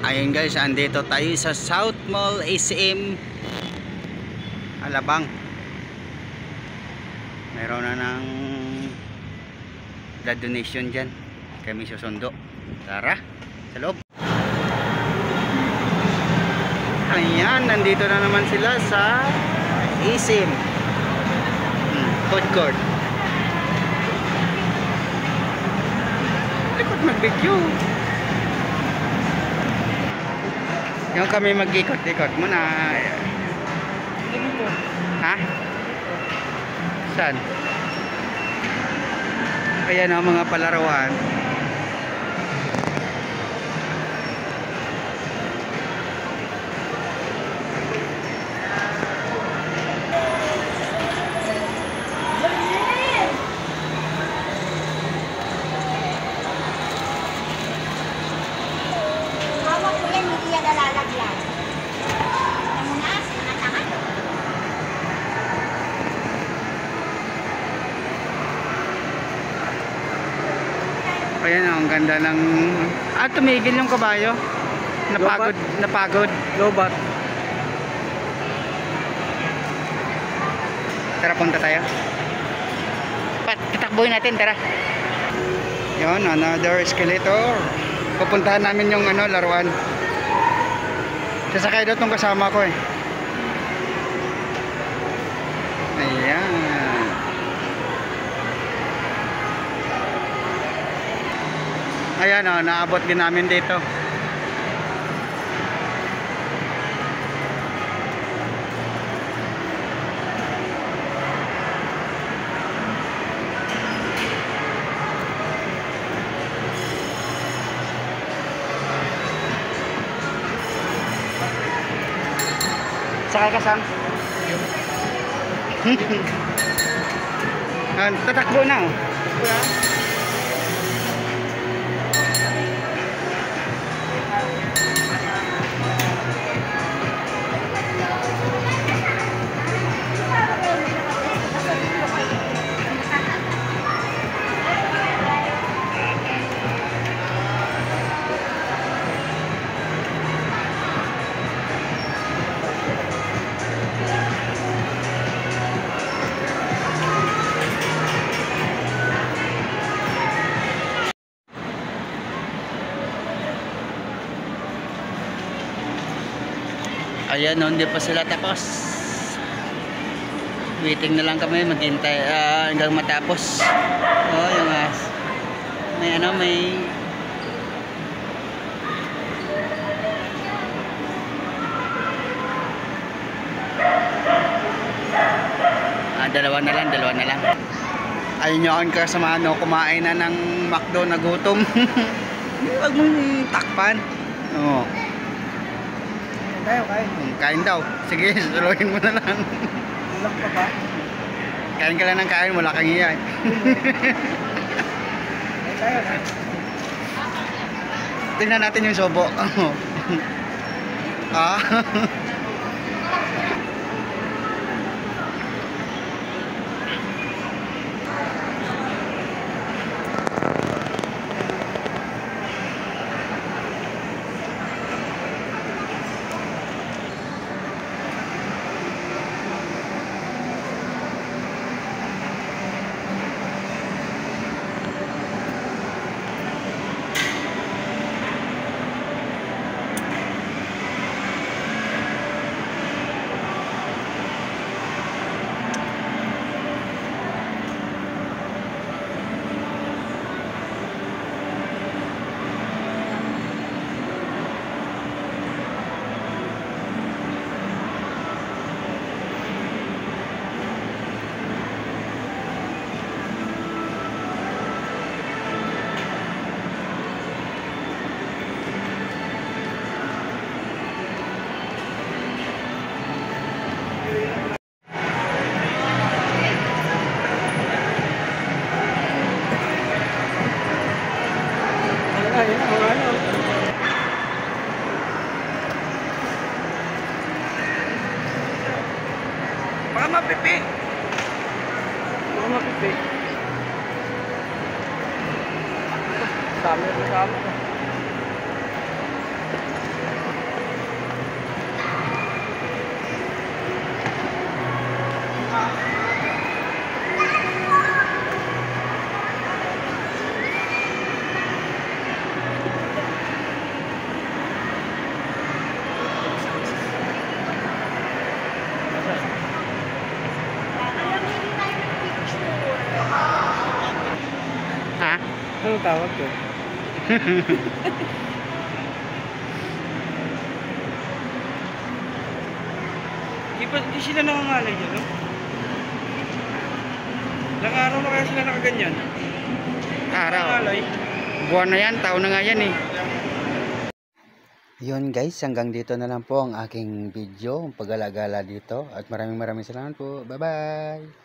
Ayun guys, andito tayo sa South Mall SM Alabang. Meron na ng blood donation dyan. Kami susundo. Tara, sa loob. Ayan, nandito na naman sila sa SM food court. Likod mag-video. Yung kami mag-ikot-ikot muna. Ha? Saan? Ayan ang mga palaruan. Ayan, ang ganda ng tumigil yung kabayo. Napagod. Lobat. Tara, punta tayo. Itakbuhin natin, tara. Yun, another escalator. Pupuntahan namin yung laruan. Sasakay daw itong kasama ko eh. Ayan. Ayan o, naabot din namin dito. Sakay ka, Sam? Tatakbo na o. Ayan, no, hindi pa sila tapos. Waiting na lang kami, maghintay hanggang matapos. Oh, yung may dalawa na lang. Ayun nyo ang kasama, kumain na ng McDo na gutom. Huwag mong takpan. Oo. Tayo, kain. Kain daw. Sige, suluhin mo na lang. Ulang pa ba? Kain ka lang ng kain, wala kang iyan. Tayo na. Tingnan natin yung sobo. mapipi. Baka mapipi. Dami. Anong tawag ko? Di sila nangangalay dyan, no? Ilang araw na kaya sila nakaganyan? Araw. Nangangalay. Buwan na yan, taon na nga yan eh. Yun guys, hanggang dito na lang po ang aking video, ang pag-alagala dito. At maraming salamat po. Bye bye!